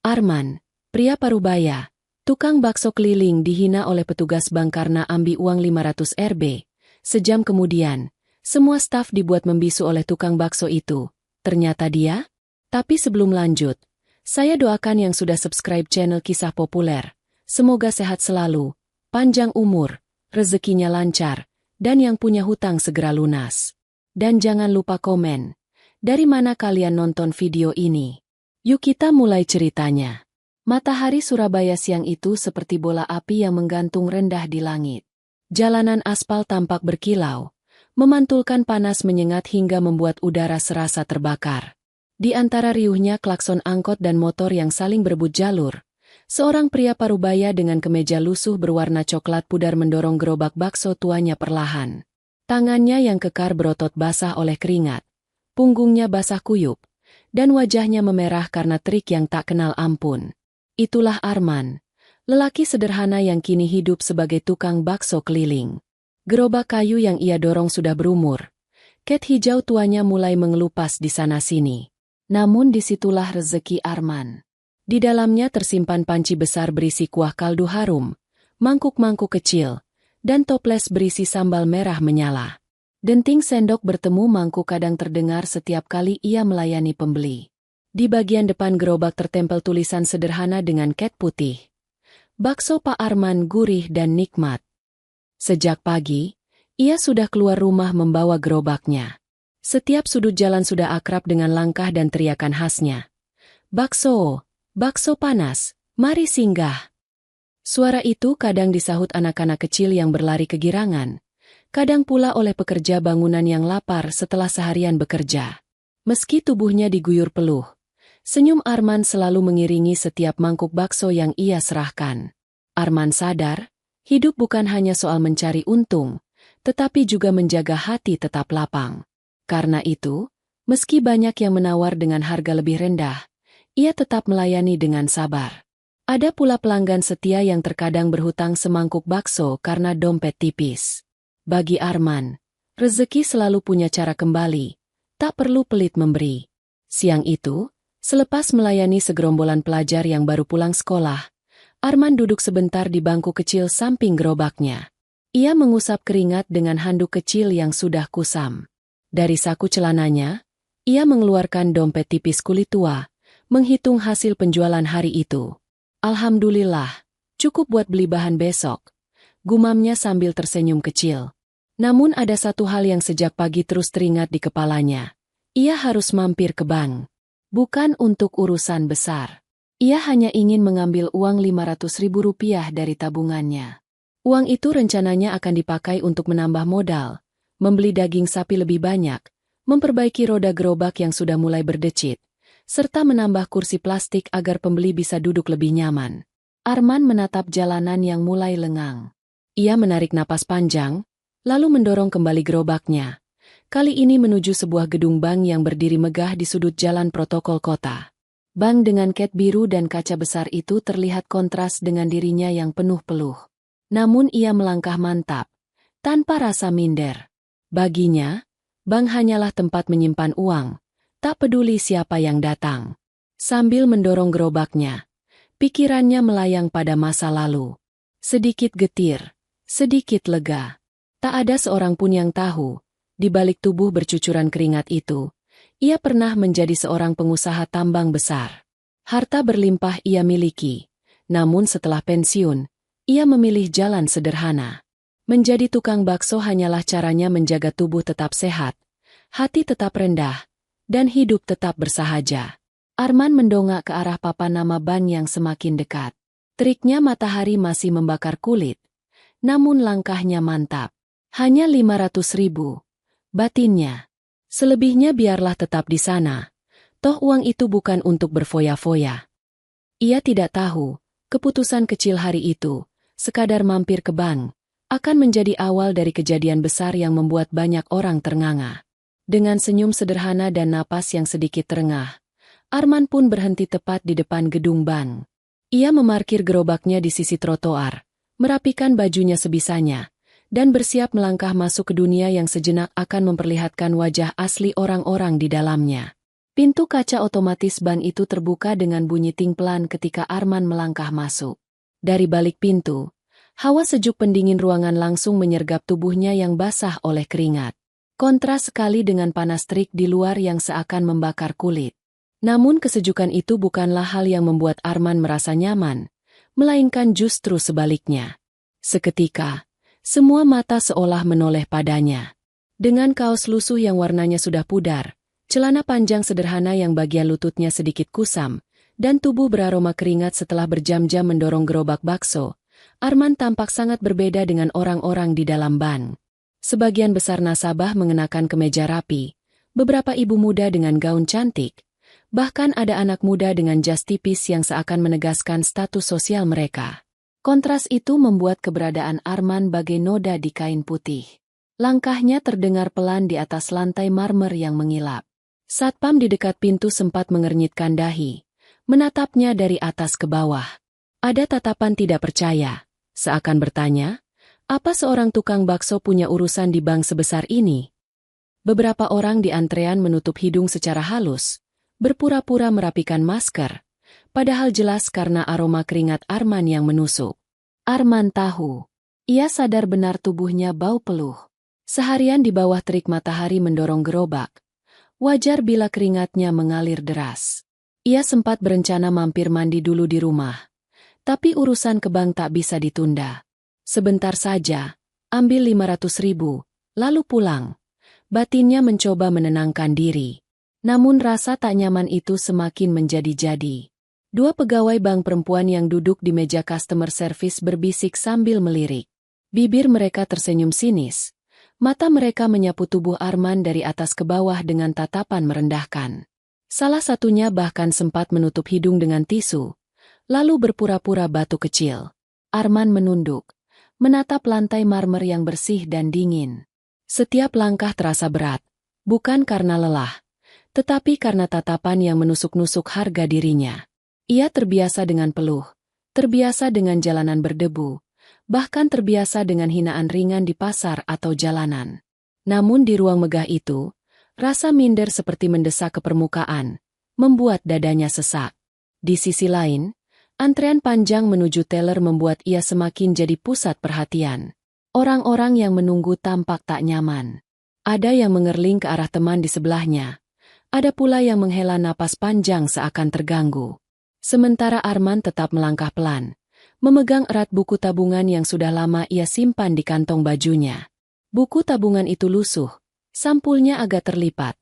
Arman, pria parubaya, tukang bakso keliling dihina oleh petugas bank karena ambil uang 500 Rp. Sejam kemudian, semua staf dibuat membisu oleh tukang bakso itu. Ternyata dia? Tapi sebelum lanjut, saya doakan yang sudah subscribe channel Kisah Populer. Semoga sehat selalu, panjang umur, rezekinya lancar, dan yang punya hutang segera lunas. Dan jangan lupa komen, dari mana kalian nonton video ini? Yuk kita mulai ceritanya. Matahari Surabaya siang itu seperti bola api yang menggantung rendah di langit. Jalanan aspal tampak berkilau, memantulkan panas menyengat hingga membuat udara serasa terbakar. Di antara riuhnya klakson angkot dan motor yang saling berebut jalur, seorang pria parubaya dengan kemeja lusuh berwarna coklat pudar mendorong gerobak bakso tuanya perlahan. Tangannya yang kekar berotot basah oleh keringat, punggungnya basah kuyup, dan wajahnya memerah karena terik yang tak kenal ampun. Itulah Arman, lelaki sederhana yang kini hidup sebagai tukang bakso keliling. Gerobak kayu yang ia dorong sudah berumur. Cat hijau tuanya mulai mengelupas di sana-sini. Namun disitulah rezeki Arman. Di dalamnya tersimpan panci besar berisi kuah kaldu harum, mangkuk-mangkuk kecil, dan toples berisi sambal merah menyala. Denting sendok bertemu mangkuk kadang terdengar setiap kali ia melayani pembeli. Di bagian depan gerobak tertempel tulisan sederhana dengan cat putih. Bakso Pak Arman gurih dan nikmat. Sejak pagi, ia sudah keluar rumah membawa gerobaknya. Setiap sudut jalan sudah akrab dengan langkah dan teriakan khasnya. Bakso, bakso panas, mari singgah. Suara itu kadang disahut anak-anak kecil yang berlari kegirangan. Kadang pula oleh pekerja bangunan yang lapar setelah seharian bekerja. Meski tubuhnya diguyur peluh, senyum Arman selalu mengiringi setiap mangkuk bakso yang ia serahkan. Arman sadar, hidup bukan hanya soal mencari untung, tetapi juga menjaga hati tetap lapang. Karena itu, meski banyak yang menawar dengan harga lebih rendah, ia tetap melayani dengan sabar. Ada pula pelanggan setia yang terkadang berhutang semangkuk bakso karena dompet tipis. Bagi Arman, rezeki selalu punya cara kembali, tak perlu pelit memberi. Siang itu, selepas melayani segerombolan pelajar yang baru pulang sekolah, Arman duduk sebentar di bangku kecil samping gerobaknya. Ia mengusap keringat dengan handuk kecil yang sudah kusam. Dari saku celananya, ia mengeluarkan dompet tipis kulit tua, menghitung hasil penjualan hari itu. Alhamdulillah, cukup buat beli bahan besok, gumamnya sambil tersenyum kecil. Namun ada satu hal yang sejak pagi terus teringat di kepalanya. Ia harus mampir ke bank. Bukan untuk urusan besar. Ia hanya ingin mengambil uang Rp500.000 dari tabungannya. Uang itu rencananya akan dipakai untuk menambah modal, membeli daging sapi lebih banyak, memperbaiki roda gerobak yang sudah mulai berdecit, serta menambah kursi plastik agar pembeli bisa duduk lebih nyaman. Arman menatap jalanan yang mulai lengang. Ia menarik napas panjang, lalu mendorong kembali gerobaknya. Kali ini menuju sebuah gedung bank yang berdiri megah di sudut jalan protokol kota. Bank dengan cat biru dan kaca besar itu terlihat kontras dengan dirinya yang penuh peluh. Namun ia melangkah mantap, tanpa rasa minder. Baginya, bank hanyalah tempat menyimpan uang, tak peduli siapa yang datang. Sambil mendorong gerobaknya, pikirannya melayang pada masa lalu. Sedikit getir, sedikit lega. Tak ada seorang pun yang tahu, di balik tubuh bercucuran keringat itu, ia pernah menjadi seorang pengusaha tambang besar. Harta berlimpah ia miliki, namun setelah pensiun, ia memilih jalan sederhana. Menjadi tukang bakso hanyalah caranya menjaga tubuh tetap sehat, hati tetap rendah, dan hidup tetap bersahaja. Arman mendongak ke arah papan nama bank yang semakin dekat. Teriknya matahari masih membakar kulit, namun langkahnya mantap. Hanya 500.000, batinnya. Selebihnya biarlah tetap di sana. Toh uang itu bukan untuk berfoya-foya. Ia tidak tahu, keputusan kecil hari itu, sekadar mampir ke bank, akan menjadi awal dari kejadian besar yang membuat banyak orang ternganga. Dengan senyum sederhana dan napas yang sedikit terengah, Arman pun berhenti tepat di depan gedung bank. Ia memarkir gerobaknya di sisi trotoar, merapikan bajunya sebisanya, dan bersiap melangkah masuk ke dunia yang sejenak akan memperlihatkan wajah asli orang-orang di dalamnya. Pintu kaca otomatis bank itu terbuka dengan bunyi ting pelan ketika Arman melangkah masuk. Dari balik pintu, hawa sejuk pendingin ruangan langsung menyergap tubuhnya yang basah oleh keringat. Kontras sekali dengan panas terik di luar yang seakan membakar kulit. Namun kesejukan itu bukanlah hal yang membuat Arman merasa nyaman, melainkan justru sebaliknya. Seketika, semua mata seolah menoleh padanya. Dengan kaos lusuh yang warnanya sudah pudar, celana panjang sederhana yang bagian lututnya sedikit kusam, dan tubuh beraroma keringat setelah berjam-jam mendorong gerobak bakso, Arman tampak sangat berbeda dengan orang-orang di dalam bank. Sebagian besar nasabah mengenakan kemeja rapi, beberapa ibu muda dengan gaun cantik, bahkan ada anak muda dengan jas tipis yang seakan menegaskan status sosial mereka. Kontras itu membuat keberadaan Arman bagai noda di kain putih. Langkahnya terdengar pelan di atas lantai marmer yang mengilap. Satpam di dekat pintu sempat mengernyitkan dahi, menatapnya dari atas ke bawah. Ada tatapan tidak percaya, seakan bertanya, apa seorang tukang bakso punya urusan di bank sebesar ini? Beberapa orang di antrean menutup hidung secara halus, berpura-pura merapikan masker, padahal jelas karena aroma keringat Arman yang menusuk. Arman tahu. Ia sadar benar tubuhnya bau peluh. Seharian di bawah terik matahari mendorong gerobak. Wajar bila keringatnya mengalir deras. Ia sempat berencana mampir mandi dulu di rumah. Tapi urusan ke bank tak bisa ditunda. Sebentar saja, ambil 500.000, lalu pulang. Batinnya mencoba menenangkan diri. Namun rasa tak nyaman itu semakin menjadi-jadi. Dua pegawai bank perempuan yang duduk di meja customer service berbisik sambil melirik. Bibir mereka tersenyum sinis. Mata mereka menyapu tubuh Arman dari atas ke bawah dengan tatapan merendahkan. Salah satunya bahkan sempat menutup hidung dengan tisu, lalu berpura-pura batu kecil. Arman menunduk, menatap lantai marmer yang bersih dan dingin. Setiap langkah terasa berat, bukan karena lelah, tetapi karena tatapan yang menusuk-nusuk harga dirinya. Ia terbiasa dengan peluh, terbiasa dengan jalanan berdebu, bahkan terbiasa dengan hinaan ringan di pasar atau jalanan. Namun di ruang megah itu, rasa minder seperti mendesak ke permukaan, membuat dadanya sesak. Di sisi lain, antrean panjang menuju teller membuat ia semakin jadi pusat perhatian. Orang-orang yang menunggu tampak tak nyaman. Ada yang mengerling ke arah teman di sebelahnya. Ada pula yang menghela napas panjang seakan terganggu. Sementara Arman tetap melangkah pelan, memegang erat buku tabungan yang sudah lama ia simpan di kantong bajunya. Buku tabungan itu lusuh, sampulnya agak terlipat.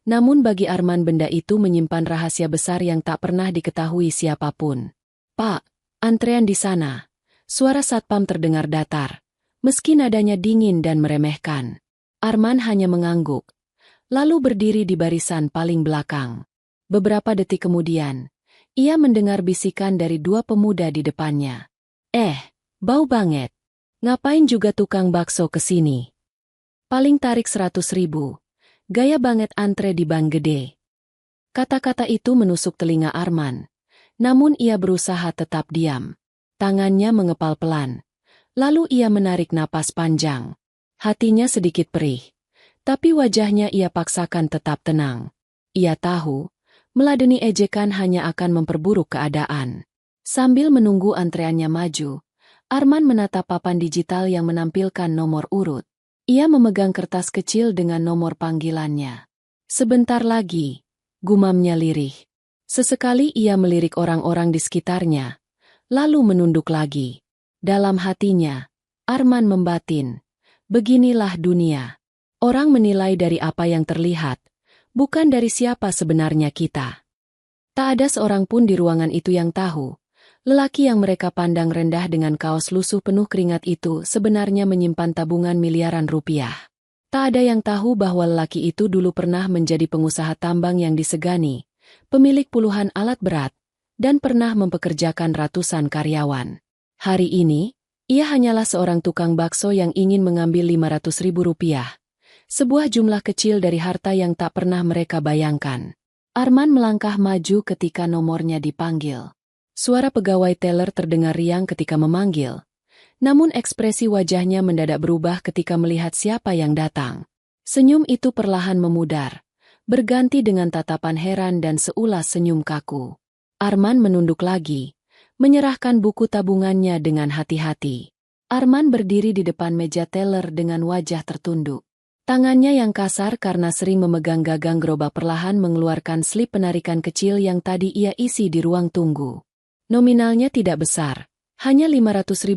Namun bagi Arman benda itu menyimpan rahasia besar yang tak pernah diketahui siapapun. "Pak, antrean di sana." Suara satpam terdengar datar, meski nadanya dingin dan meremehkan. Arman hanya mengangguk, lalu berdiri di barisan paling belakang. Beberapa detik kemudian, ia mendengar bisikan dari dua pemuda di depannya. Bau banget. Ngapain juga tukang bakso ke sini? Paling tarik 100.000. Gaya banget antre di bank gede. Kata-kata itu menusuk telinga Arman. Namun ia berusaha tetap diam. Tangannya mengepal pelan. Lalu ia menarik napas panjang. Hatinya sedikit perih. Tapi wajahnya ia paksakan tetap tenang. Ia tahu, meladeni ejekan hanya akan memperburuk keadaan. Sambil menunggu antreannya maju, Arman menatap papan digital yang menampilkan nomor urut. Ia memegang kertas kecil dengan nomor panggilannya. Sebentar lagi, gumamnya lirih. Sesekali ia melirik orang-orang di sekitarnya, lalu menunduk lagi. Dalam hatinya, Arman membatin, beginilah dunia. Orang menilai dari apa yang terlihat, bukan dari siapa sebenarnya kita. Tak ada seorang pun di ruangan itu yang tahu, lelaki yang mereka pandang rendah dengan kaos lusuh penuh keringat itu sebenarnya menyimpan tabungan miliaran rupiah. Tak ada yang tahu bahwa lelaki itu dulu pernah menjadi pengusaha tambang yang disegani, pemilik puluhan alat berat, dan pernah mempekerjakan ratusan karyawan. Hari ini, ia hanyalah seorang tukang bakso yang ingin mengambil 500.000 rupiah. Sebuah jumlah kecil dari harta yang tak pernah mereka bayangkan. Arman melangkah maju ketika nomornya dipanggil. Suara pegawai teller terdengar riang ketika memanggil. Namun ekspresi wajahnya mendadak berubah ketika melihat siapa yang datang. Senyum itu perlahan memudar, berganti dengan tatapan heran dan seulas senyum kaku. Arman menunduk lagi, menyerahkan buku tabungannya dengan hati-hati. Arman berdiri di depan meja teller dengan wajah tertunduk. Tangannya yang kasar karena sering memegang gagang gerobak perlahan mengeluarkan slip penarikan kecil yang tadi ia isi di ruang tunggu. Nominalnya tidak besar, hanya Rp500.000.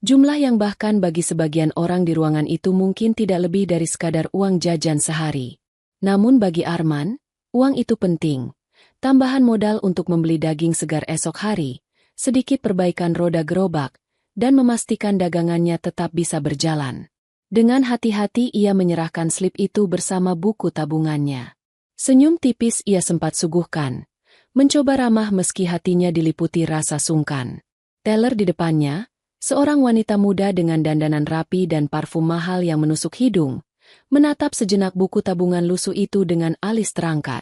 Jumlah yang bahkan bagi sebagian orang di ruangan itu mungkin tidak lebih dari sekadar uang jajan sehari. Namun bagi Arman, uang itu penting. Tambahan modal untuk membeli daging segar esok hari, sedikit perbaikan roda gerobak, dan memastikan dagangannya tetap bisa berjalan. Dengan hati-hati ia menyerahkan slip itu bersama buku tabungannya. Senyum tipis ia sempat suguhkan, mencoba ramah meski hatinya diliputi rasa sungkan. Teller di depannya, seorang wanita muda dengan dandanan rapi dan parfum mahal yang menusuk hidung, menatap sejenak buku tabungan lusuh itu dengan alis terangkat.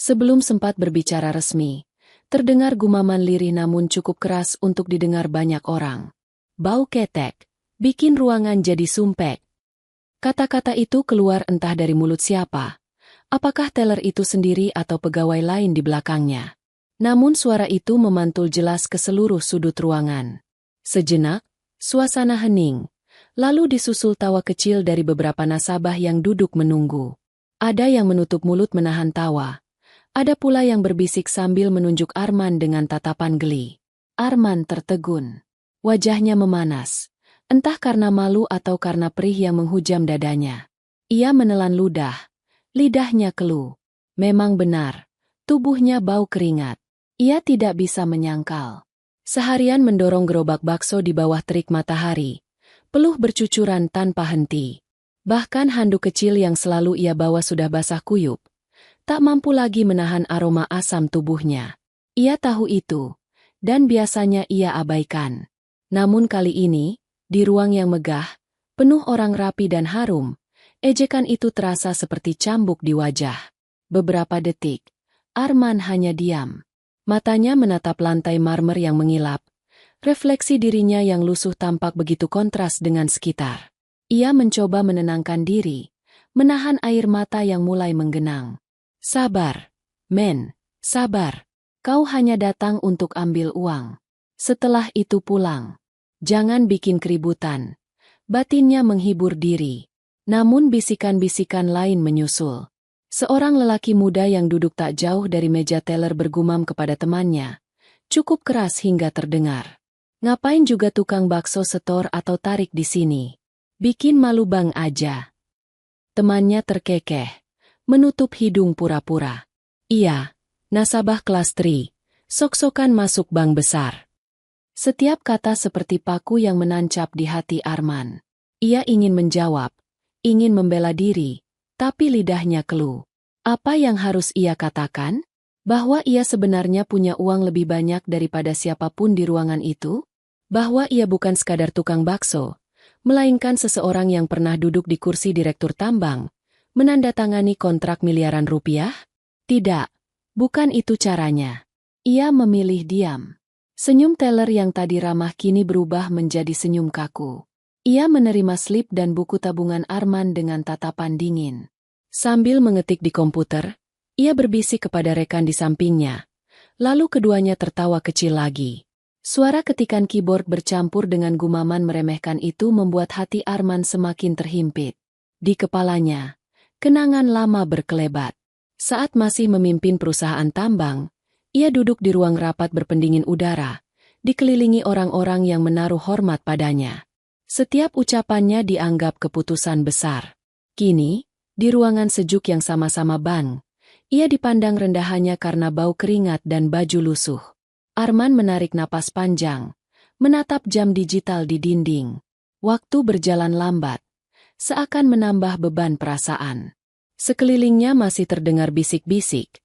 Sebelum sempat berbicara resmi, terdengar gumaman lirih namun cukup keras untuk didengar banyak orang. Bau ketek, bikin ruangan jadi sumpek. Kata-kata itu keluar entah dari mulut siapa. Apakah teller itu sendiri atau pegawai lain di belakangnya? Namun suara itu memantul jelas ke seluruh sudut ruangan. Sejenak, suasana hening, lalu disusul tawa kecil dari beberapa nasabah yang duduk menunggu. Ada yang menutup mulut menahan tawa. Ada pula yang berbisik sambil menunjuk Arman dengan tatapan geli. Arman tertegun. Wajahnya memanas. Entah karena malu atau karena perih yang menghujam dadanya. Ia menelan ludah. Lidahnya keluh. Memang benar. Tubuhnya bau keringat. Ia tidak bisa menyangkal. Seharian mendorong gerobak bakso di bawah terik matahari. Peluh bercucuran tanpa henti. Bahkan handuk kecil yang selalu ia bawa sudah basah kuyup. Tak mampu lagi menahan aroma asam tubuhnya. Ia tahu itu. Dan biasanya ia abaikan. Namun kali ini, di ruang yang megah, penuh orang rapi dan harum, ejekan itu terasa seperti cambuk di wajah. Beberapa detik, Arman hanya diam. Matanya menatap lantai marmer yang mengilap. Refleksi dirinya yang lusuh tampak begitu kontras dengan sekitar. Ia mencoba menenangkan diri, menahan air mata yang mulai menggenang. Sabar, men, sabar. Kau hanya datang untuk ambil uang. Setelah itu pulang. Jangan bikin keributan. Batinnya menghibur diri. Namun bisikan-bisikan lain menyusul. Seorang lelaki muda yang duduk tak jauh dari meja teller bergumam kepada temannya. Cukup keras hingga terdengar. Ngapain juga tukang bakso setor atau tarik di sini? Bikin malu bang aja. Temannya terkekeh. Menutup hidung pura-pura. Iya, nasabah kelas 3. Sok-sokan masuk bank besar. Setiap kata seperti paku yang menancap di hati Arman. Ia ingin menjawab, ingin membela diri, tapi lidahnya keluh. Apa yang harus ia katakan? Bahwa ia sebenarnya punya uang lebih banyak daripada siapapun di ruangan itu? Bahwa ia bukan sekadar tukang bakso, melainkan seseorang yang pernah duduk di kursi direktur tambang, menandatangani kontrak miliaran rupiah? Tidak, bukan itu caranya. Ia memilih diam. Senyum teller yang tadi ramah kini berubah menjadi senyum kaku. Ia menerima slip dan buku tabungan Arman dengan tatapan dingin. Sambil mengetik di komputer, ia berbisik kepada rekan di sampingnya. Lalu keduanya tertawa kecil lagi. Suara ketikan keyboard bercampur dengan gumaman meremehkan itu membuat hati Arman semakin terhimpit. Di kepalanya, kenangan lama berkelebat. Saat masih memimpin perusahaan tambang, ia duduk di ruang rapat berpendingin udara, dikelilingi orang-orang yang menaruh hormat padanya. Setiap ucapannya dianggap keputusan besar. Kini, di ruangan sejuk yang sama-sama bang, ia dipandang rendah hanya karena bau keringat dan baju lusuh. Arman menarik napas panjang, menatap jam digital di dinding. Waktu berjalan lambat, seakan menambah beban perasaan. Sekelilingnya masih terdengar bisik-bisik.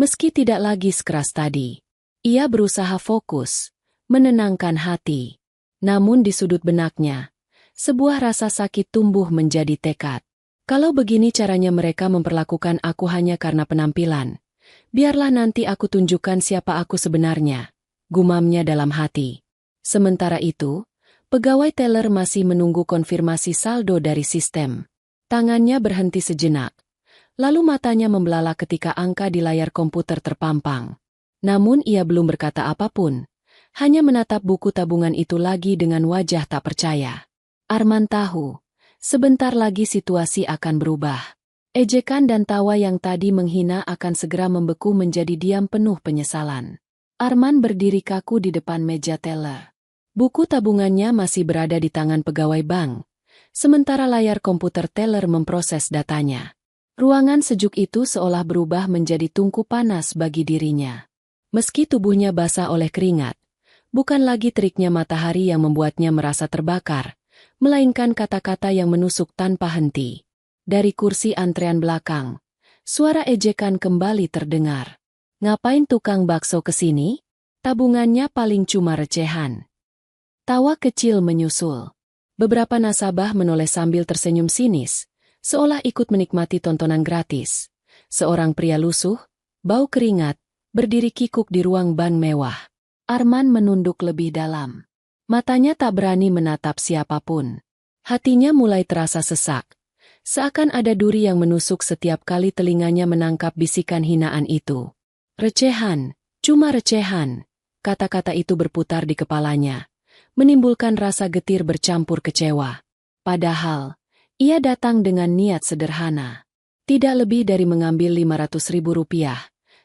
Meski tidak lagi sekeras tadi, ia berusaha fokus, menenangkan hati. Namun di sudut benaknya, sebuah rasa sakit tumbuh menjadi tekad. Kalau begini caranya mereka memperlakukan aku hanya karena penampilan, biarlah nanti aku tunjukkan siapa aku sebenarnya, gumamnya dalam hati. Sementara itu, pegawai teller masih menunggu konfirmasi saldo dari sistem. Tangannya berhenti sejenak. Lalu matanya membelalak ketika angka di layar komputer terpampang. Namun ia belum berkata apapun, hanya menatap buku tabungan itu lagi dengan wajah tak percaya. Arman tahu, sebentar lagi situasi akan berubah. Ejekan dan tawa yang tadi menghina akan segera membeku menjadi diam penuh penyesalan. Arman berdiri kaku di depan meja teller. Buku tabungannya masih berada di tangan pegawai bank, sementara layar komputer teller memproses datanya. Ruangan sejuk itu seolah berubah menjadi tungku panas bagi dirinya. Meski tubuhnya basah oleh keringat, bukan lagi teriknya matahari yang membuatnya merasa terbakar, melainkan kata-kata yang menusuk tanpa henti. Dari kursi antrean belakang, suara ejekan kembali terdengar. Ngapain tukang bakso kesini? Tabungannya paling cuma recehan. Tawa kecil menyusul. Beberapa nasabah menoleh sambil tersenyum sinis, seolah ikut menikmati tontonan gratis. Seorang pria lusuh, bau keringat, berdiri kikuk di ruang bank mewah. Arman menunduk lebih dalam. Matanya tak berani menatap siapapun. Hatinya mulai terasa sesak. Seakan ada duri yang menusuk setiap kali telinganya menangkap bisikan hinaan itu. Recehan, cuma recehan. Kata-kata itu berputar di kepalanya, menimbulkan rasa getir bercampur kecewa. Padahal, ia datang dengan niat sederhana. Tidak lebih dari mengambil Rp500.000,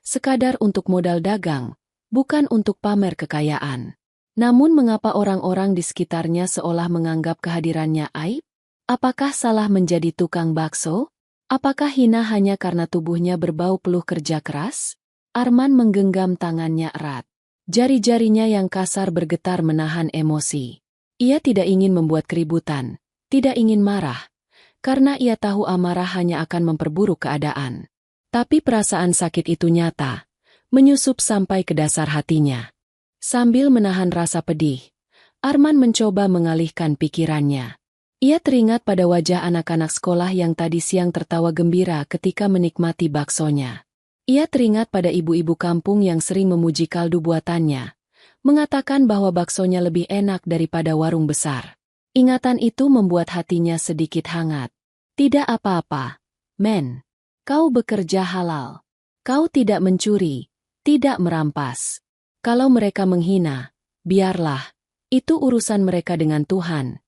sekadar untuk modal dagang, bukan untuk pamer kekayaan. Namun mengapa orang-orang di sekitarnya seolah menganggap kehadirannya aib? Apakah salah menjadi tukang bakso? Apakah hina hanya karena tubuhnya berbau peluh kerja keras? Arman menggenggam tangannya erat. Jari-jarinya yang kasar bergetar menahan emosi. Ia tidak ingin membuat keributan, tidak ingin marah, karena ia tahu amarah hanya akan memperburuk keadaan. Tapi perasaan sakit itu nyata, menyusup sampai ke dasar hatinya. Sambil menahan rasa pedih, Arman mencoba mengalihkan pikirannya. Ia teringat pada wajah anak-anak sekolah yang tadi siang tertawa gembira ketika menikmati baksonya. Ia teringat pada ibu-ibu kampung yang sering memuji kaldu buatannya, mengatakan bahwa baksonya lebih enak daripada warung besar. Ingatan itu membuat hatinya sedikit hangat. Tidak apa-apa, men. Kau bekerja halal. Kau tidak mencuri, tidak merampas. Kalau mereka menghina, biarlah. Itu urusan mereka dengan Tuhan.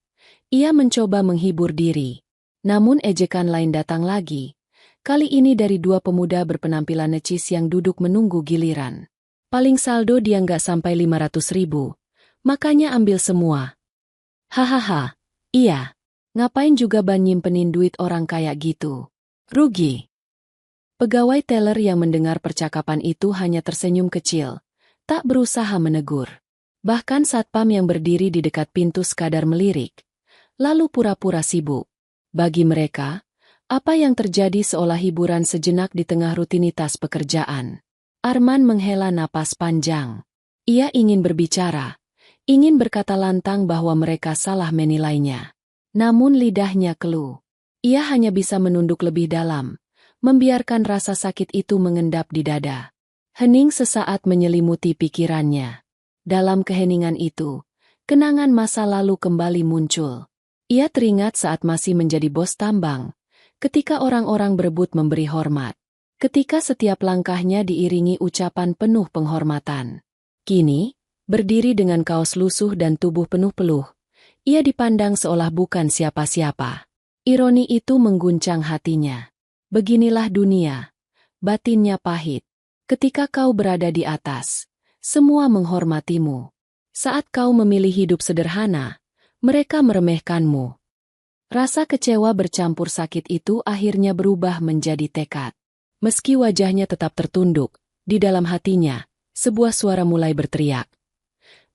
Ia mencoba menghibur diri. Namun ejekan lain datang lagi. Kali ini dari dua pemuda berpenampilan necis yang duduk menunggu giliran. Paling saldo dia nggak sampai 500.000. Makanya ambil semua. Hahaha, iya. Ngapain juga ban nyimpenin duit orang kayak gitu? Rugi. Pegawai teller yang mendengar percakapan itu hanya tersenyum kecil, tak berusaha menegur. Bahkan satpam yang berdiri di dekat pintu sekadar melirik, lalu pura-pura sibuk. Bagi mereka, apa yang terjadi seolah hiburan sejenak di tengah rutinitas pekerjaan. Arman menghela napas panjang. Ia ingin berbicara, ingin berkata lantang bahwa mereka salah menilainya. Namun lidahnya keluh. Ia hanya bisa menunduk lebih dalam, membiarkan rasa sakit itu mengendap di dada. Hening sesaat menyelimuti pikirannya. Dalam keheningan itu, kenangan masa lalu kembali muncul. Ia teringat saat masih menjadi bos tambang, ketika orang-orang berebut memberi hormat, ketika setiap langkahnya diiringi ucapan penuh penghormatan. Kini, berdiri dengan kaos lusuh dan tubuh penuh peluh, ia dipandang seolah bukan siapa-siapa. Ironi itu mengguncang hatinya. Beginilah dunia, batinnya pahit. Ketika kau berada di atas, semua menghormatimu. Saat kau memilih hidup sederhana, mereka meremehkanmu. Rasa kecewa bercampur sakit itu akhirnya berubah menjadi tekad. Meski wajahnya tetap tertunduk, di dalam hatinya, sebuah suara mulai berteriak.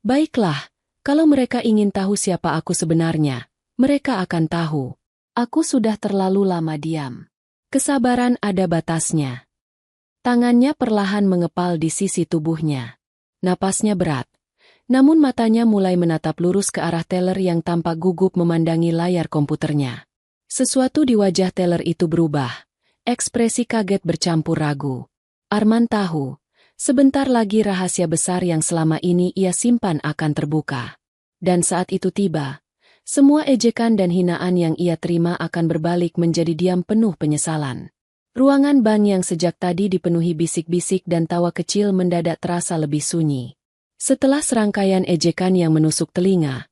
Baiklah, kalau mereka ingin tahu siapa aku sebenarnya, mereka akan tahu. Aku sudah terlalu lama diam. Kesabaran ada batasnya. Tangannya perlahan mengepal di sisi tubuhnya. Napasnya berat. Namun matanya mulai menatap lurus ke arah teller yang tampak gugup memandangi layar komputernya. Sesuatu di wajah teller itu berubah. Ekspresi kaget bercampur ragu. Arman tahu, sebentar lagi rahasia besar yang selama ini ia simpan akan terbuka. Dan saat itu tiba, semua ejekan dan hinaan yang ia terima akan berbalik menjadi diam penuh penyesalan. Ruangan bank yang sejak tadi dipenuhi bisik-bisik dan tawa kecil mendadak terasa lebih sunyi. Setelah serangkaian ejekan yang menusuk telinga,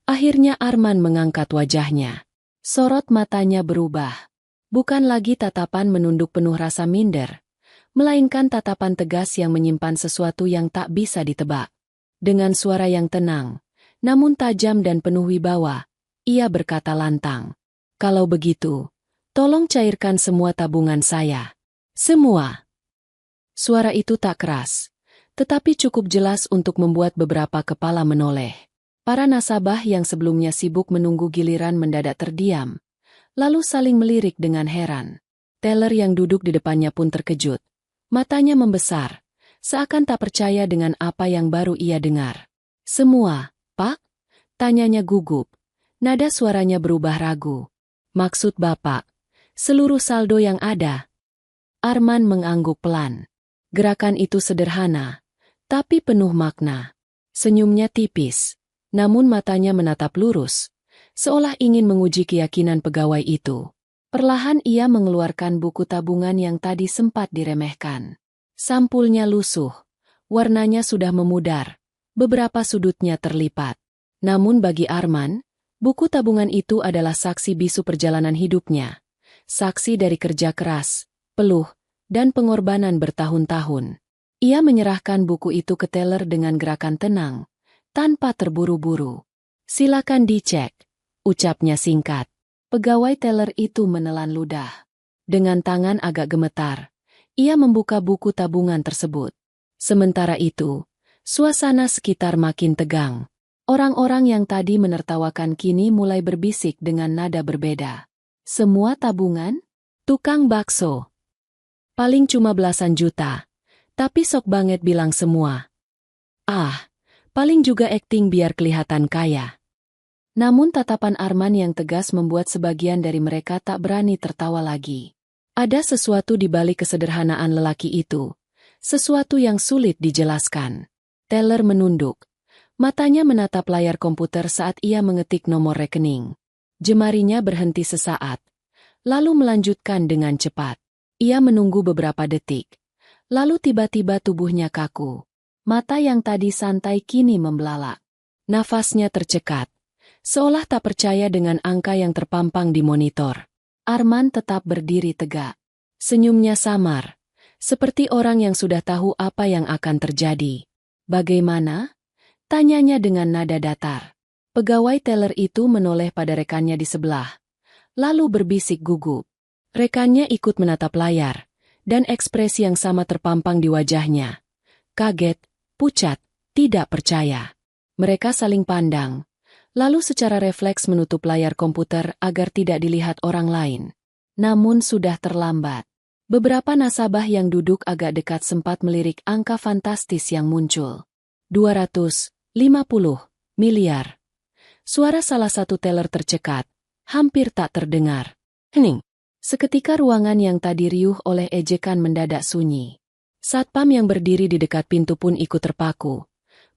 akhirnya Arman mengangkat wajahnya. Sorot matanya berubah. Bukan lagi tatapan menunduk penuh rasa minder, melainkan tatapan tegas yang menyimpan sesuatu yang tak bisa ditebak. Dengan suara yang tenang, namun tajam dan penuh wibawa, ia berkata lantang, "Kalau begitu, tolong cairkan semua tabungan saya." Semua. Suara itu tak keras, tetapi cukup jelas untuk membuat beberapa kepala menoleh. Para nasabah yang sebelumnya sibuk menunggu giliran mendadak terdiam, lalu saling melirik dengan heran. Teller yang duduk di depannya pun terkejut. Matanya membesar, seakan tak percaya dengan apa yang baru ia dengar. "Semua, Pak?" tanyanya gugup. Nada suaranya berubah ragu. "Maksud Bapak, seluruh saldo yang ada?" Arman mengangguk pelan. Gerakan itu sederhana, tapi penuh makna. Senyumnya tipis, namun matanya menatap lurus, seolah ingin menguji keyakinan pegawai itu. Perlahan ia mengeluarkan buku tabungan yang tadi sempat diremehkan. Sampulnya lusuh, warnanya sudah memudar, beberapa sudutnya terlipat. Namun bagi Arman, buku tabungan itu adalah saksi bisu perjalanan hidupnya. Saksi dari kerja keras, peluh, dan pengorbanan bertahun-tahun. Ia menyerahkan buku itu ke teller dengan gerakan tenang, tanpa terburu-buru. "Silakan dicek," ucapnya singkat. Pegawai teller itu menelan ludah. Dengan tangan agak gemetar, ia membuka buku tabungan tersebut. Sementara itu, suasana sekitar makin tegang. Orang-orang yang tadi menertawakan kini mulai berbisik dengan nada berbeda. "Semua tabungan? Tukang bakso. Paling cuma belasan juta. Tapi sok banget bilang semua. Ah, paling juga akting biar kelihatan kaya." Namun tatapan Arman yang tegas membuat sebagian dari mereka tak berani tertawa lagi. Ada sesuatu di balik kesederhanaan lelaki itu. Sesuatu yang sulit dijelaskan. Teller menunduk. Matanya menatap layar komputer saat ia mengetik nomor rekening. Jemarinya berhenti sesaat, lalu melanjutkan dengan cepat. Ia menunggu beberapa detik. Lalu tiba-tiba tubuhnya kaku. Mata yang tadi santai kini membelalak. Nafasnya tercekat, seolah tak percaya dengan angka yang terpampang di monitor. Arman tetap berdiri tegak. Senyumnya samar, seperti orang yang sudah tahu apa yang akan terjadi. "Bagaimana?" tanyanya dengan nada datar. Pegawai teller itu menoleh pada rekannya di sebelah, lalu berbisik gugup. Rekannya ikut menatap layar, dan ekspresi yang sama terpampang di wajahnya. Kaget, pucat, tidak percaya. Mereka saling pandang, lalu secara refleks menutup layar komputer agar tidak dilihat orang lain. Namun sudah terlambat. Beberapa nasabah yang duduk agak dekat sempat melirik angka fantastis yang muncul. 250 miliar. Suara salah satu teller tercekat, hampir tak terdengar. Hening. Seketika ruangan yang tadi riuh oleh ejekan mendadak sunyi. Satpam yang berdiri di dekat pintu pun ikut terpaku.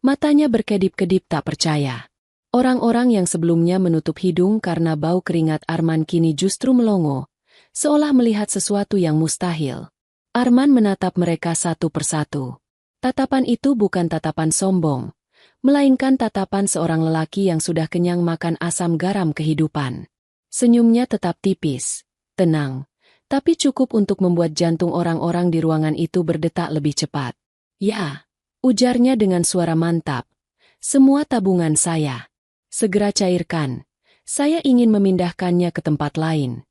Matanya berkedip-kedip tak percaya. Orang-orang yang sebelumnya menutup hidung karena bau keringat Arman kini justru melongo, seolah melihat sesuatu yang mustahil. Arman menatap mereka satu persatu. Tatapan itu bukan tatapan sombong, melainkan tatapan seorang lelaki yang sudah kenyang makan asam garam kehidupan. Senyumnya tetap tipis, tenang, tapi cukup untuk membuat jantung orang-orang di ruangan itu berdetak lebih cepat. "Ya," ujarnya dengan suara mantap, "semua tabungan saya. Segera cairkan, saya ingin memindahkannya ke tempat lain."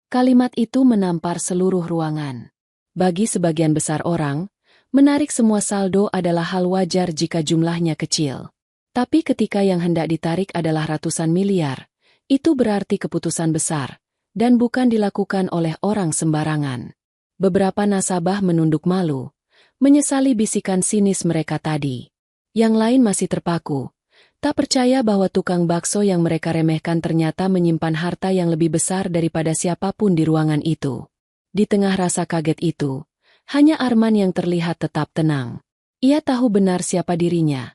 Kalimat itu menampar seluruh ruangan. Bagi sebagian besar orang, menarik semua saldo adalah hal wajar jika jumlahnya kecil. Tapi ketika yang hendak ditarik adalah ratusan miliar, itu berarti keputusan besar, dan bukan dilakukan oleh orang sembarangan. Beberapa nasabah menunduk malu, menyesali bisikan sinis mereka tadi. Yang lain masih terpaku, tak percaya bahwa tukang bakso yang mereka remehkan ternyata menyimpan harta yang lebih besar daripada siapapun di ruangan itu. Di tengah rasa kaget itu, hanya Arman yang terlihat tetap tenang. Ia tahu benar siapa dirinya,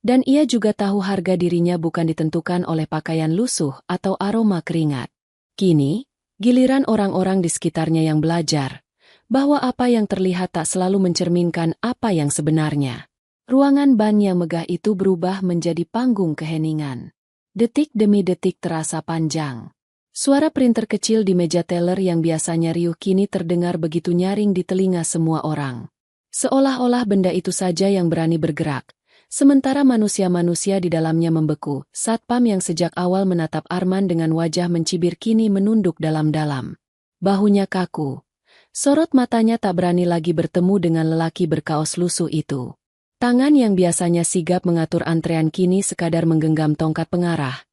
dan ia juga tahu harga dirinya bukan ditentukan oleh pakaian lusuh atau aroma keringat. Kini, giliran orang-orang di sekitarnya yang belajar, bahwa apa yang terlihat tak selalu mencerminkan apa yang sebenarnya. Ruangan bank yang megah itu berubah menjadi panggung keheningan. Detik demi detik terasa panjang. Suara printer kecil di meja teller yang biasanya riuh kini terdengar begitu nyaring di telinga semua orang. Seolah-olah benda itu saja yang berani bergerak, sementara manusia-manusia di dalamnya membeku. Satpam yang sejak awal menatap Arman dengan wajah mencibir kini menunduk dalam-dalam. Bahunya kaku. Sorot matanya tak berani lagi bertemu dengan lelaki berkaos lusuh itu. Tangan yang biasanya sigap mengatur antrean kini sekadar menggenggam tongkat pengarah,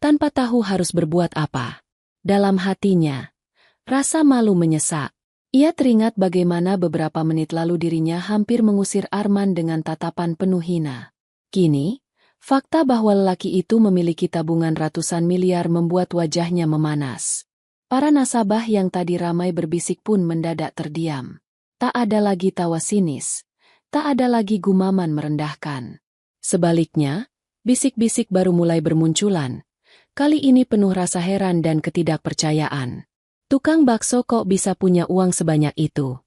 tanpa tahu harus berbuat apa. Dalam hatinya, rasa malu menyesak. Ia teringat bagaimana beberapa menit lalu dirinya hampir mengusir Arman dengan tatapan penuh hina. Kini, fakta bahwa lelaki itu memiliki tabungan ratusan miliar membuat wajahnya memanas. Para nasabah yang tadi ramai berbisik pun mendadak terdiam. Tak ada lagi tawa sinis. Tak ada lagi gumaman merendahkan. Sebaliknya, bisik-bisik baru mulai bermunculan. Kali ini penuh rasa heran dan ketidakpercayaan. Tukang bakso kok bisa punya uang sebanyak itu?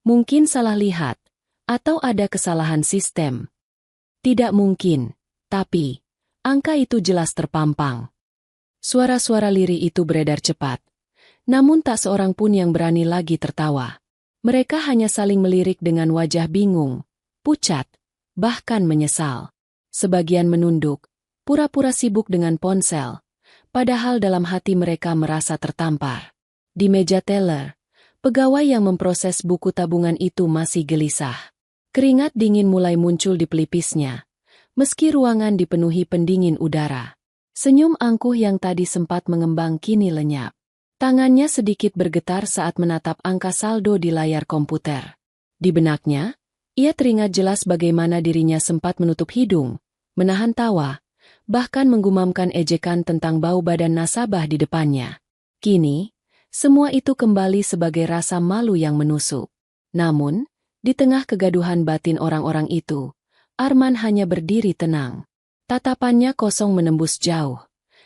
Mungkin salah lihat. Atau ada kesalahan sistem. Tidak mungkin. Tapi, angka itu jelas terpampang. Suara-suara lirih itu beredar cepat. Namun tak seorang pun yang berani lagi tertawa. Mereka hanya saling melirik dengan wajah bingung, pucat, bahkan menyesal. Sebagian menunduk, pura-pura sibuk dengan ponsel, padahal dalam hati mereka merasa tertampar. Di meja teller, pegawai yang memproses buku tabungan itu masih gelisah. Keringat dingin mulai muncul di pelipisnya, meski ruangan dipenuhi pendingin udara. Senyum angkuh yang tadi sempat mengembang kini lenyap. Tangannya sedikit bergetar saat menatap angka saldo di layar komputer. Di benaknya, ia teringat jelas bagaimana dirinya sempat menutup hidung, menahan tawa, bahkan menggumamkan ejekan tentang bau badan nasabah di depannya. Kini, semua itu kembali sebagai rasa malu yang menusuk. Namun, di tengah kegaduhan batin orang-orang itu, Arman hanya berdiri tenang. Tatapannya kosong menembus jauh,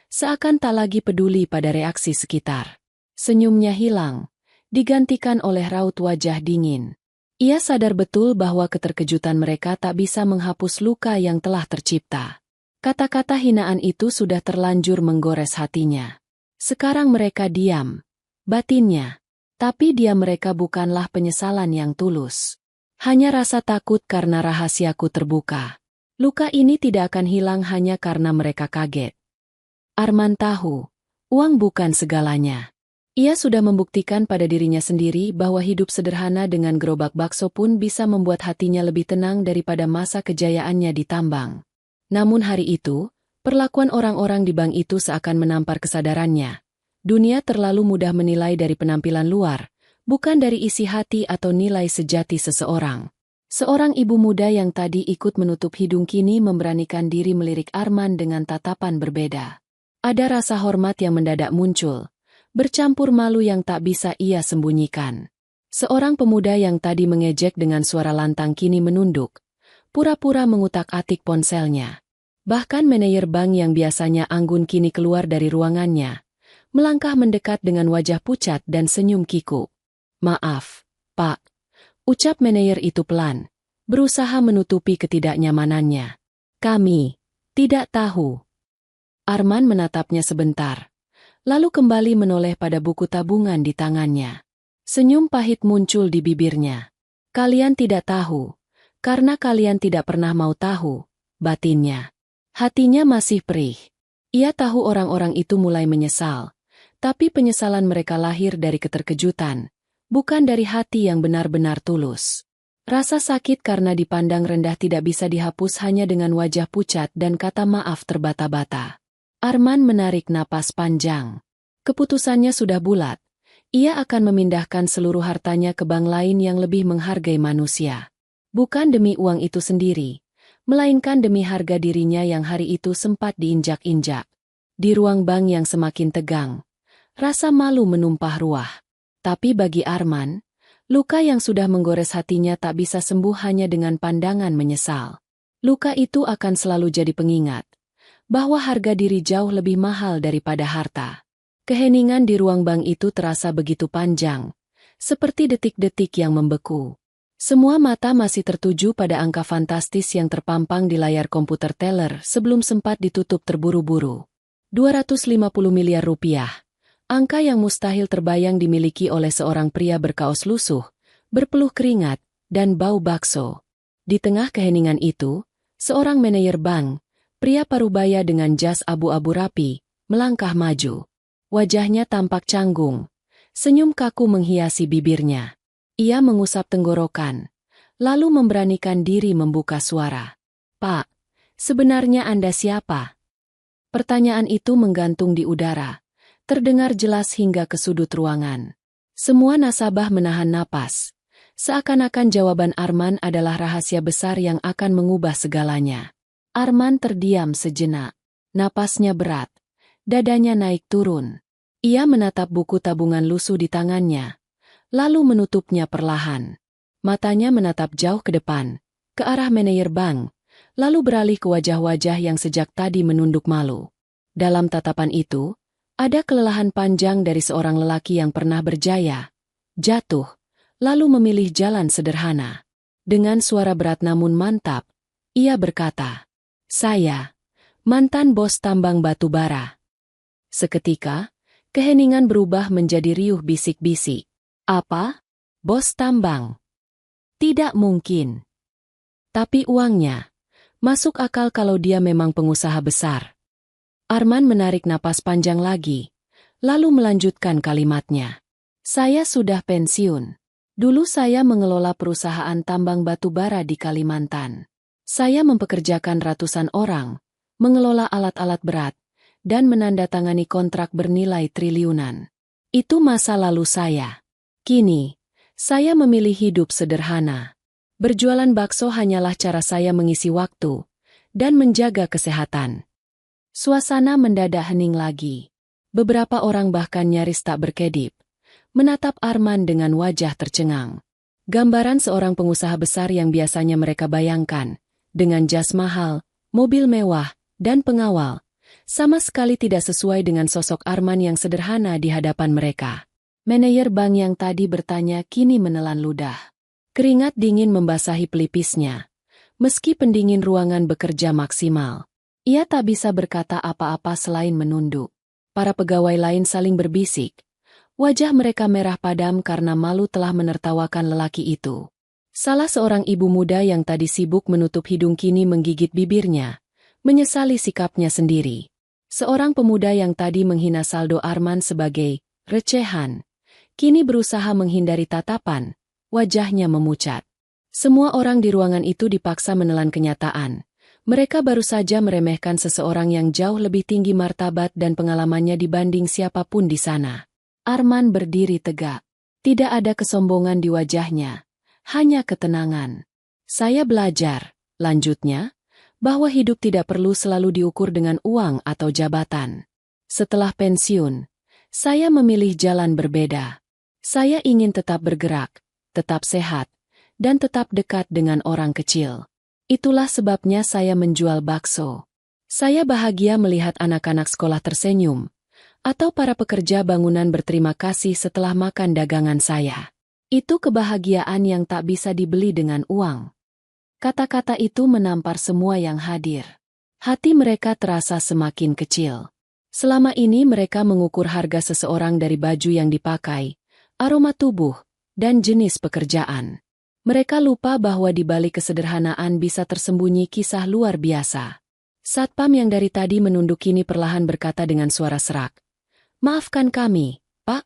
seakan tak lagi peduli pada reaksi sekitar. Senyumnya hilang, digantikan oleh raut wajah dingin. Ia sadar betul bahwa keterkejutan mereka tak bisa menghapus luka yang telah tercipta. Kata-kata hinaan itu sudah terlanjur menggores hatinya. Sekarang mereka diam, batinnya. Tapi diam mereka bukanlah penyesalan yang tulus. Hanya rasa takut karena rahasiaku terbuka. Luka ini tidak akan hilang hanya karena mereka kaget. Arman tahu, uang bukan segalanya. Ia sudah membuktikan pada dirinya sendiri bahwa hidup sederhana dengan gerobak bakso pun bisa membuat hatinya lebih tenang daripada masa kejayaannya di tambang. Namun hari itu, perlakuan orang-orang di bank itu seakan menampar kesadarannya. Dunia terlalu mudah menilai dari penampilan luar, bukan dari isi hati atau nilai sejati seseorang. Seorang ibu muda yang tadi ikut menutup hidung kini memberanikan diri melirik Arman dengan tatapan berbeda. Ada rasa hormat yang mendadak muncul, bercampur malu yang tak bisa ia sembunyikan. Seorang pemuda yang tadi mengejek dengan suara lantang kini menunduk, pura-pura mengutak-atik ponselnya. Bahkan manajer bank yang biasanya anggun kini keluar dari ruangannya, melangkah mendekat dengan wajah pucat dan senyum kikuk. "Maaf, Pak," ucap manajer itu pelan, berusaha menutupi ketidaknyamanannya. "Kami tidak tahu." Arman menatapnya sebentar, lalu kembali menoleh pada buku tabungan di tangannya. Senyum pahit muncul di bibirnya. "Kalian tidak tahu, karena kalian tidak pernah mau tahu," batinnya. Hatinya masih perih. Ia tahu orang-orang itu mulai menyesal, tapi penyesalan mereka lahir dari keterkejutan, bukan dari hati yang benar-benar tulus. Rasa sakit karena dipandang rendah tidak bisa dihapus hanya dengan wajah pucat dan kata maaf terbata-bata. Arman menarik napas panjang. Keputusannya sudah bulat. Ia akan memindahkan seluruh hartanya ke bank lain yang lebih menghargai manusia. Bukan demi uang itu sendiri, melainkan demi harga dirinya yang hari itu sempat diinjak-injak. Di ruang bank yang semakin tegang, rasa malu menumpah ruah. Tapi bagi Arman, luka yang sudah menggores hatinya tak bisa sembuh hanya dengan pandangan menyesal. Luka itu akan selalu jadi pengingat bahwa harga diri jauh lebih mahal daripada harta. Keheningan di ruang bank itu terasa begitu panjang, seperti detik-detik yang membeku. Semua mata masih tertuju pada angka fantastis yang terpampang di layar komputer teller sebelum sempat ditutup terburu-buru. 250 miliar rupiah. Angka yang mustahil terbayang dimiliki oleh seorang pria berkaos lusuh, berpeluh keringat, dan bau bakso. Di tengah keheningan itu, seorang manajer bank, pria parubaya dengan jas abu-abu rapi, melangkah maju. Wajahnya tampak canggung. Senyum kaku menghiasi bibirnya. Ia mengusap tenggorokan, lalu memberanikan diri membuka suara. "Pak, sebenarnya Anda siapa?" Pertanyaan itu menggantung di udara, terdengar jelas hingga ke sudut ruangan. Semua nasabah menahan napas. Seakan-akan jawaban Arman adalah rahasia besar yang akan mengubah segalanya. Arman terdiam sejenak. Napasnya berat. Dadanya naik turun. Ia menatap buku tabungan lusuh di tangannya, lalu menutupnya perlahan. Matanya menatap jauh ke depan, ke arah manajer bank, lalu beralih ke wajah-wajah yang sejak tadi menunduk malu. Dalam tatapan itu, ada kelelahan panjang dari seorang lelaki yang pernah berjaya, jatuh, lalu memilih jalan sederhana. Dengan suara berat namun mantap, ia berkata, "Saya, mantan bos tambang batu bara." Seketika, keheningan berubah menjadi riuh bisik-bisik. "Apa? Bos tambang? Tidak mungkin. Tapi uangnya, masuk akal kalau dia memang pengusaha besar." Arman menarik napas panjang lagi, lalu melanjutkan kalimatnya. "Saya sudah pensiun. Dulu saya mengelola perusahaan tambang batu bara di Kalimantan. Saya mempekerjakan ratusan orang, mengelola alat-alat berat, dan menandatangani kontrak bernilai triliunan. Itu masa lalu saya. Kini, saya memilih hidup sederhana. Berjualan bakso hanyalah cara saya mengisi waktu dan menjaga kesehatan." Suasana mendadak hening lagi. Beberapa orang bahkan nyaris tak berkedip, menatap Arman dengan wajah tercengang. Gambaran seorang pengusaha besar yang biasanya mereka bayangkan, dengan jas mahal, mobil mewah, dan pengawal, sama sekali tidak sesuai dengan sosok Arman yang sederhana di hadapan mereka. Manajer bank yang tadi bertanya kini menelan ludah. Keringat dingin membasahi pelipisnya. Meski pendingin ruangan bekerja maksimal, ia tak bisa berkata apa-apa selain menunduk. Para pegawai lain saling berbisik. Wajah mereka merah padam karena malu telah menertawakan lelaki itu. Salah seorang ibu muda yang tadi sibuk menutup hidung kini menggigit bibirnya, menyesali sikapnya sendiri. Seorang pemuda yang tadi menghina saldo Arman sebagai recehan, kini berusaha menghindari tatapan, wajahnya memucat. Semua orang di ruangan itu dipaksa menelan kenyataan. Mereka baru saja meremehkan seseorang yang jauh lebih tinggi martabat dan pengalamannya dibanding siapapun di sana. Arman berdiri tegak. Tidak ada kesombongan di wajahnya, hanya ketenangan. "Saya belajar," lanjutnya, "bahwa hidup tidak perlu selalu diukur dengan uang atau jabatan. Setelah pensiun, saya memilih jalan berbeda. Saya ingin tetap bergerak, tetap sehat, dan tetap dekat dengan orang kecil. Itulah sebabnya saya menjual bakso. Saya bahagia melihat anak-anak sekolah tersenyum, atau para pekerja bangunan berterima kasih setelah makan dagangan saya. Itu kebahagiaan yang tak bisa dibeli dengan uang." Kata-kata itu menampar semua yang hadir. Hati mereka terasa semakin kecil. Selama ini mereka mengukur harga seseorang dari baju yang dipakai, aroma tubuh, dan jenis pekerjaan. Mereka lupa bahwa di balik kesederhanaan bisa tersembunyi kisah luar biasa. Satpam yang dari tadi menunduk kini perlahan berkata dengan suara serak, "Maafkan kami, Pak."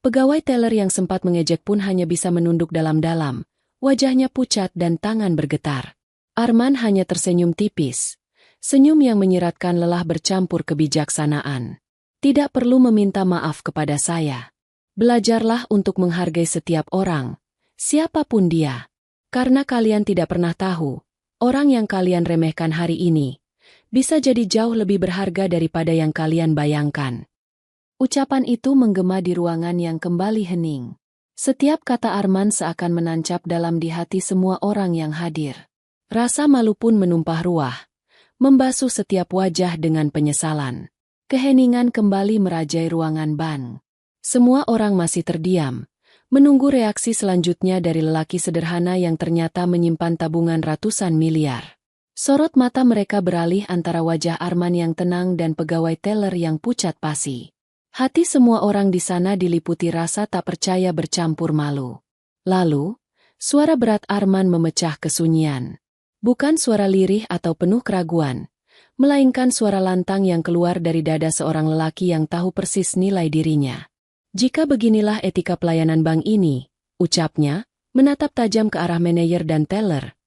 Pegawai teller yang sempat mengejek pun hanya bisa menunduk dalam-dalam, wajahnya pucat dan tangan bergetar. Arman hanya tersenyum tipis, senyum yang menyiratkan lelah bercampur kebijaksanaan. "Tidak perlu meminta maaf kepada saya. Belajarlah untuk menghargai setiap orang, siapapun dia. Karena kalian tidak pernah tahu, orang yang kalian remehkan hari ini bisa jadi jauh lebih berharga daripada yang kalian bayangkan." Ucapan itu menggema di ruangan yang kembali hening. Setiap kata Arman seakan menancap dalam di hati semua orang yang hadir. Rasa malu pun menumpah ruah, membasuh setiap wajah dengan penyesalan. Keheningan kembali merajai ruangan bank. Semua orang masih terdiam, menunggu reaksi selanjutnya dari lelaki sederhana yang ternyata menyimpan tabungan ratusan miliar. Sorot mata mereka beralih antara wajah Arman yang tenang dan pegawai teller yang pucat pasi. Hati semua orang di sana diliputi rasa tak percaya bercampur malu. Lalu, suara berat Arman memecah kesunyian. Bukan suara lirih atau penuh keraguan, melainkan suara lantang yang keluar dari dada seorang lelaki yang tahu persis nilai dirinya. Jika beginilah etika pelayanan bank ini, ucapnya, menatap tajam ke arah manajer dan teller,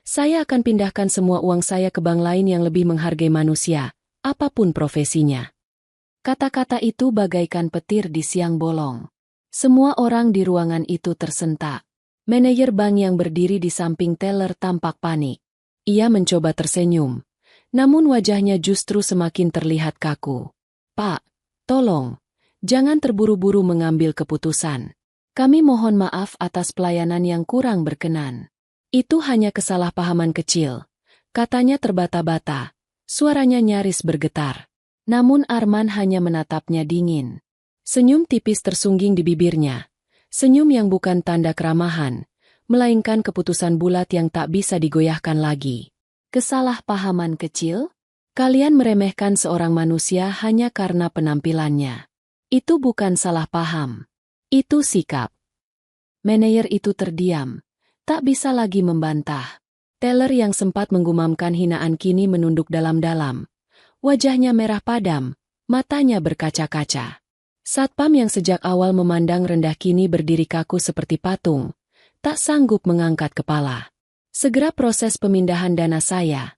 saya akan pindahkan semua uang saya ke bank lain yang lebih menghargai manusia, apapun profesinya. Kata-kata itu bagaikan petir di siang bolong. Semua orang di ruangan itu tersentak. Manajer bank yang berdiri di samping teller tampak panik. Ia mencoba tersenyum, namun wajahnya justru semakin terlihat kaku. Pak, tolong, jangan terburu-buru mengambil keputusan. Kami mohon maaf atas pelayanan yang kurang berkenan. Itu hanya kesalahpahaman kecil, katanya terbata-bata, suaranya nyaris bergetar. Namun Arman hanya menatapnya dingin. Senyum tipis tersungging di bibirnya, senyum yang bukan tanda keramahan, melainkan keputusan bulat yang tak bisa digoyahkan lagi. Kesalahpahaman kecil? Kalian meremehkan seorang manusia hanya karena penampilannya. Itu bukan salah paham. Itu sikap. Manajer itu terdiam, tak bisa lagi membantah. Teller yang sempat menggumamkan hinaan kini menunduk dalam-dalam. Wajahnya merah padam, matanya berkaca-kaca. Satpam yang sejak awal memandang rendah kini berdiri kaku seperti patung, tak sanggup mengangkat kepala. Segera proses pemindahan dana saya,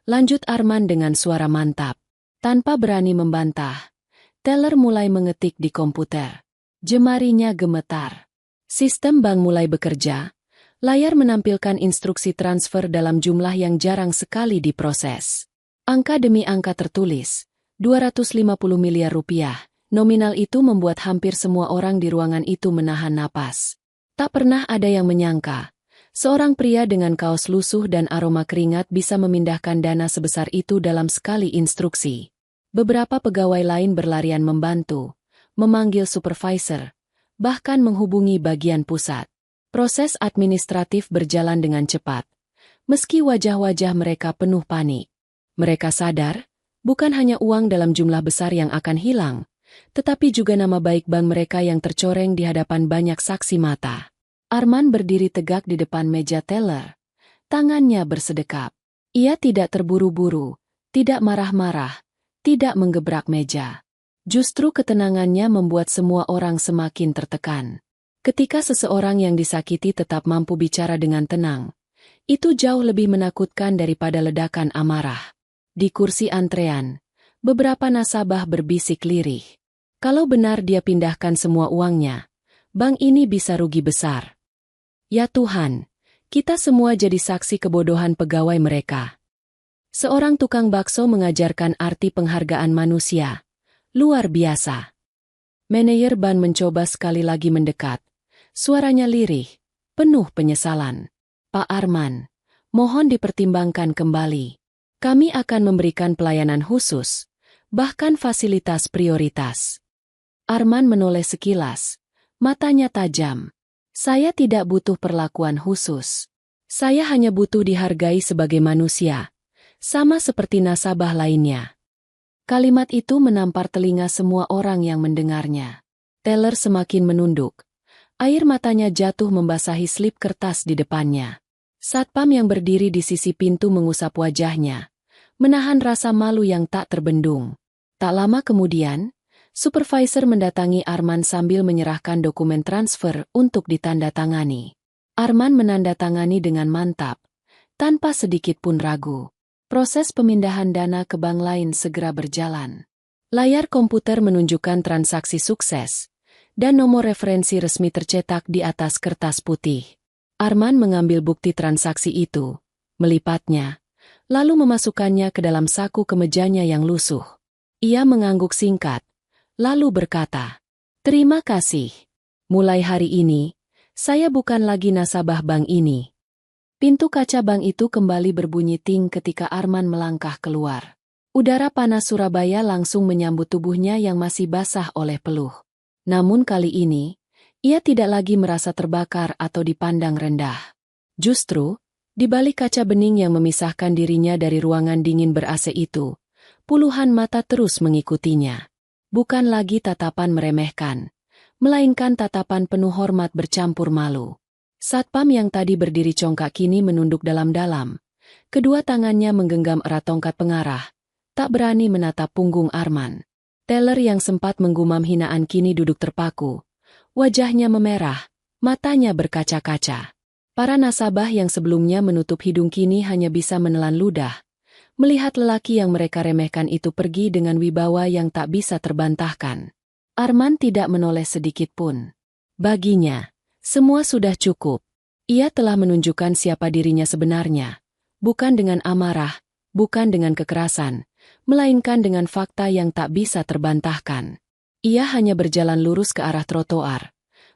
lanjut Arman dengan suara mantap. Tanpa berani membantah, teller mulai mengetik di komputer. Jemarinya gemetar. Sistem bank mulai bekerja, layar menampilkan instruksi transfer dalam jumlah yang jarang sekali diproses. Angka demi angka tertulis, 250 miliar rupiah. Nominal itu membuat hampir semua orang di ruangan itu menahan napas. Tak pernah ada yang menyangka, seorang pria dengan kaos lusuh dan aroma keringat bisa memindahkan dana sebesar itu dalam sekali instruksi. Beberapa pegawai lain berlarian membantu, memanggil supervisor, bahkan menghubungi bagian pusat. Proses administratif berjalan dengan cepat, meski wajah-wajah mereka penuh panik. Mereka sadar, bukan hanya uang dalam jumlah besar yang akan hilang, tetapi juga nama baik bank mereka yang tercoreng di hadapan banyak saksi mata. Arman berdiri tegak di depan meja teller. Tangannya bersedekap. Ia tidak terburu-buru, tidak marah-marah, tidak menggebrak meja. Justru ketenangannya membuat semua orang semakin tertekan. Ketika seseorang yang disakiti tetap mampu bicara dengan tenang, itu jauh lebih menakutkan daripada ledakan amarah. Di kursi antrean, beberapa nasabah berbisik lirih. Kalau benar dia pindahkan semua uangnya, bank ini bisa rugi besar. Ya Tuhan, kita semua jadi saksi kebodohan pegawai mereka. Seorang tukang bakso mengajarkan arti penghargaan manusia. Luar biasa. Manajer bank mencoba sekali lagi mendekat. Suaranya lirih, penuh penyesalan. Pak Arman, mohon dipertimbangkan kembali. Kami akan memberikan pelayanan khusus, bahkan fasilitas prioritas. Arman menoleh sekilas, matanya tajam. Saya tidak butuh perlakuan khusus. Saya hanya butuh dihargai sebagai manusia, sama seperti nasabah lainnya. Kalimat itu menampar telinga semua orang yang mendengarnya. Teller semakin menunduk. Air matanya jatuh membasahi slip kertas di depannya. Satpam yang berdiri di sisi pintu mengusap wajahnya, menahan rasa malu yang tak terbendung. Tak lama kemudian, supervisor mendatangi Arman sambil menyerahkan dokumen transfer untuk ditandatangani. Arman menandatangani dengan mantap, tanpa sedikit pun ragu. Proses pemindahan dana ke bank lain segera berjalan. Layar komputer menunjukkan transaksi sukses, dan nomor referensi resmi tercetak di atas kertas putih. Arman mengambil bukti transaksi itu, melipatnya, lalu memasukkannya ke dalam saku kemejanya yang lusuh. Ia mengangguk singkat, lalu berkata, "Terima kasih. Mulai hari ini, saya bukan lagi nasabah bank ini." Pintu kaca bank itu kembali berbunyi ting ketika Arman melangkah keluar. Udara panas Surabaya langsung menyambut tubuhnya yang masih basah oleh peluh. Namun kali ini, Ia tidak lagi merasa terbakar atau dipandang rendah. Justru, di balik kaca bening yang memisahkan dirinya dari ruangan dingin ber-AC itu, puluhan mata terus mengikutinya. Bukan lagi tatapan meremehkan, melainkan tatapan penuh hormat bercampur malu. Satpam yang tadi berdiri congkak kini menunduk dalam-dalam. Kedua tangannya menggenggam erat tongkat pengarah, tak berani menatap punggung Arman. Teller yang sempat menggumam hinaan kini duduk terpaku. Wajahnya memerah, matanya berkaca-kaca. Para nasabah yang sebelumnya menutup hidung kini hanya bisa menelan ludah, melihat lelaki yang mereka remehkan itu pergi dengan wibawa yang tak bisa terbantahkan. Arman tidak menoleh sedikit pun. Baginya, semua sudah cukup. Ia telah menunjukkan siapa dirinya sebenarnya. Bukan dengan amarah, bukan dengan kekerasan, melainkan dengan fakta yang tak bisa terbantahkan. Ia hanya berjalan lurus ke arah trotoar,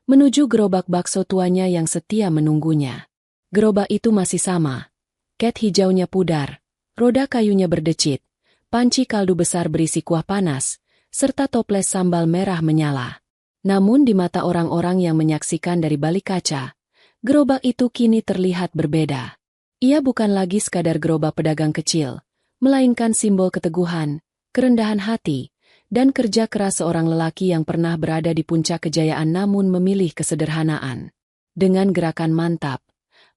menuju gerobak bakso tuanya yang setia menunggunya. Gerobak itu masih sama. Cat hijaunya pudar, roda kayunya berdecit, panci kaldu besar berisi kuah panas, serta toples sambal merah menyala. Namun di mata orang-orang yang menyaksikan dari balik kaca, gerobak itu kini terlihat berbeda. Ia bukan lagi sekadar gerobak pedagang kecil, melainkan simbol keteguhan, kerendahan hati, dan kerja keras seorang lelaki yang pernah berada di puncak kejayaan namun memilih kesederhanaan. Dengan gerakan mantap,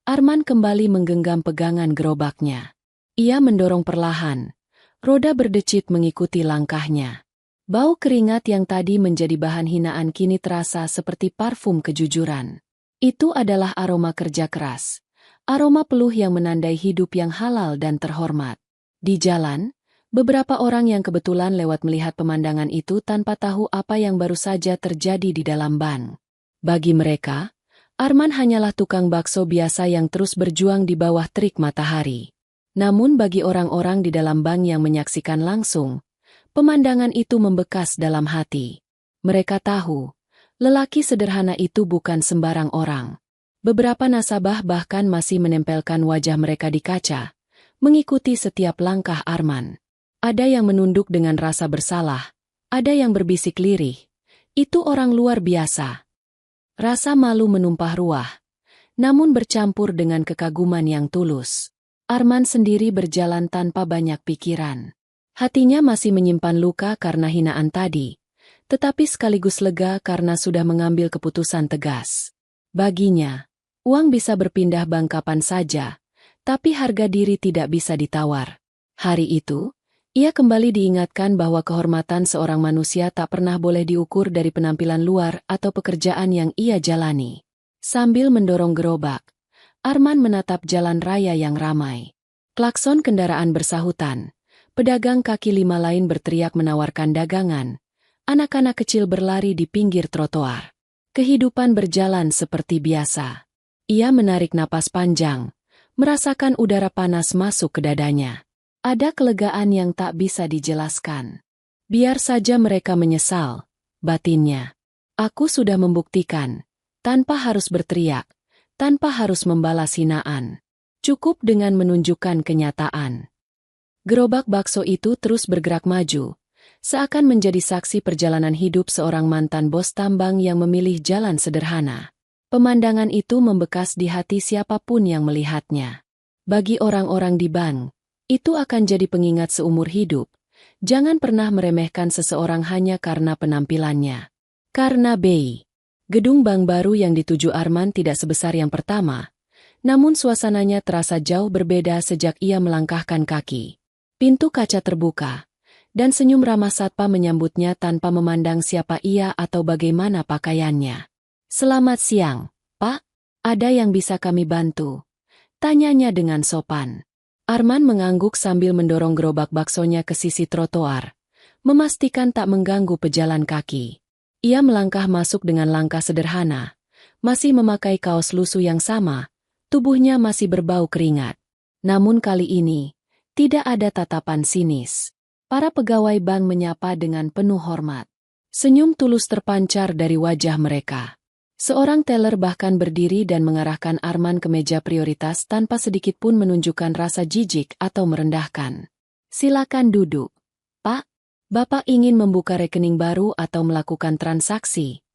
Arman kembali menggenggam pegangan gerobaknya. Ia mendorong perlahan, roda berdecit mengikuti langkahnya. Bau keringat yang tadi menjadi bahan hinaan kini terasa seperti parfum kejujuran. Itu adalah aroma kerja keras, aroma peluh yang menandai hidup yang halal dan terhormat. Di jalan, beberapa orang yang kebetulan lewat melihat pemandangan itu tanpa tahu apa yang baru saja terjadi di dalam ban. Bagi mereka, Arman hanyalah tukang bakso biasa yang terus berjuang di bawah terik matahari. Namun bagi orang-orang di dalam bank yang menyaksikan langsung, pemandangan itu membekas dalam hati. Mereka tahu, lelaki sederhana itu bukan sembarang orang. Beberapa nasabah bahkan masih menempelkan wajah mereka di kaca, mengikuti setiap langkah Arman. Ada yang menunduk dengan rasa bersalah, ada yang berbisik lirih. Itu orang luar biasa. Rasa malu menumpah ruah, namun bercampur dengan kekaguman yang tulus. Arman sendiri berjalan tanpa banyak pikiran. Hatinya masih menyimpan luka karena hinaan tadi, tetapi sekaligus lega karena sudah mengambil keputusan tegas. Baginya, uang bisa berpindah bank kapan saja, tapi harga diri tidak bisa ditawar. Hari itu, ia kembali diingatkan bahwa kehormatan seorang manusia tak pernah boleh diukur dari penampilan luar atau pekerjaan yang ia jalani. Sambil mendorong gerobak, Arman menatap jalan raya yang ramai. Klakson kendaraan bersahutan, pedagang kaki lima lain berteriak menawarkan dagangan, anak-anak kecil berlari di pinggir trotoar. Kehidupan berjalan seperti biasa. Ia menarik napas panjang, merasakan udara panas masuk ke dadanya. Ada kelegaan yang tak bisa dijelaskan. Biar saja mereka menyesal, batinnya. Aku sudah membuktikan, tanpa harus berteriak, tanpa harus membalas hinaan. Cukup dengan menunjukkan kenyataan. Gerobak bakso itu terus bergerak maju, seakan menjadi saksi perjalanan hidup seorang mantan bos tambang yang memilih jalan sederhana. Pemandangan itu membekas di hati siapapun yang melihatnya. Bagi orang-orang di bank, itu akan jadi pengingat seumur hidup. Jangan pernah meremehkan seseorang hanya karena penampilannya. Karena BI. Gedung bank baru yang dituju Arman tidak sebesar yang pertama, namun suasananya terasa jauh berbeda sejak ia melangkahkan kaki. Pintu kaca terbuka, dan senyum ramah satpam menyambutnya tanpa memandang siapa ia atau bagaimana pakaiannya. Selamat siang, Pak. Ada yang bisa kami bantu? Tanyanya dengan sopan. Arman mengangguk sambil mendorong gerobak baksonya ke sisi trotoar, memastikan tak mengganggu pejalan kaki. Ia melangkah masuk dengan langkah sederhana, masih memakai kaos lusuh yang sama, tubuhnya masih berbau keringat. Namun kali ini, tidak ada tatapan sinis. Para pegawai bank menyapa dengan penuh hormat. Senyum tulus terpancar dari wajah mereka. Seorang teller bahkan berdiri dan mengarahkan Arman ke meja prioritas tanpa sedikit pun menunjukkan rasa jijik atau merendahkan. Silakan duduk. Pak, Bapak ingin membuka rekening baru atau melakukan transaksi?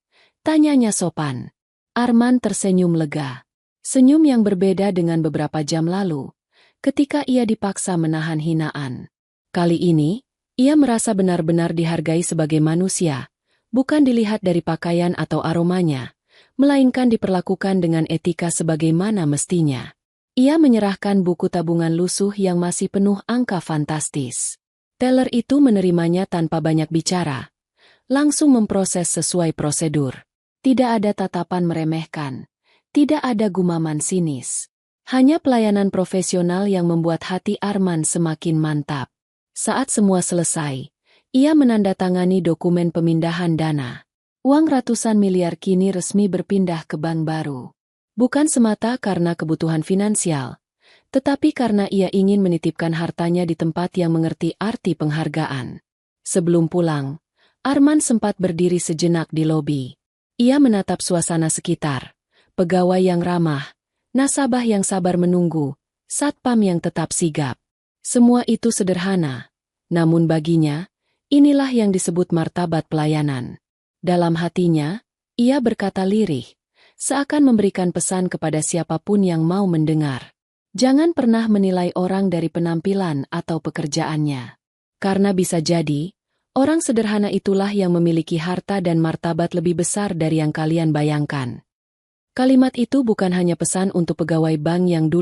Tanyanya sopan. Arman tersenyum lega. Senyum yang berbeda dengan beberapa jam lalu, ketika ia dipaksa menahan hinaan. Kali ini, ia merasa benar-benar dihargai sebagai manusia, bukan dilihat dari pakaian atau aromanya, melainkan diperlakukan dengan etika sebagaimana mestinya. Ia menyerahkan buku tabungan lusuh yang masih penuh angka fantastis. Teller itu menerimanya tanpa banyak bicara, langsung memproses sesuai prosedur. Tidak ada tatapan meremehkan, tidak ada gumaman sinis. Hanya pelayanan profesional yang membuat hati Arman semakin mantap. Saat semua selesai, ia menandatangani dokumen pemindahan dana. Uang ratusan miliar kini resmi berpindah ke bank baru. Bukan semata karena kebutuhan finansial, tetapi karena ia ingin menitipkan hartanya di tempat yang mengerti arti penghargaan. Sebelum pulang, Arman sempat berdiri sejenak di lobi. Ia menatap suasana sekitar, pegawai yang ramah, nasabah yang sabar menunggu, satpam yang tetap sigap. Semua itu sederhana, namun baginya, inilah yang disebut martabat pelayanan. Dalam hatinya, ia berkata lirih, seakan memberikan pesan kepada siapapun yang mau mendengar. Jangan pernah menilai orang dari penampilan atau pekerjaannya. Karena bisa jadi, orang sederhana itulah yang memiliki harta dan martabat lebih besar dari yang kalian bayangkan. Kalimat itu bukan hanya pesan untuk pegawai bank yang dulu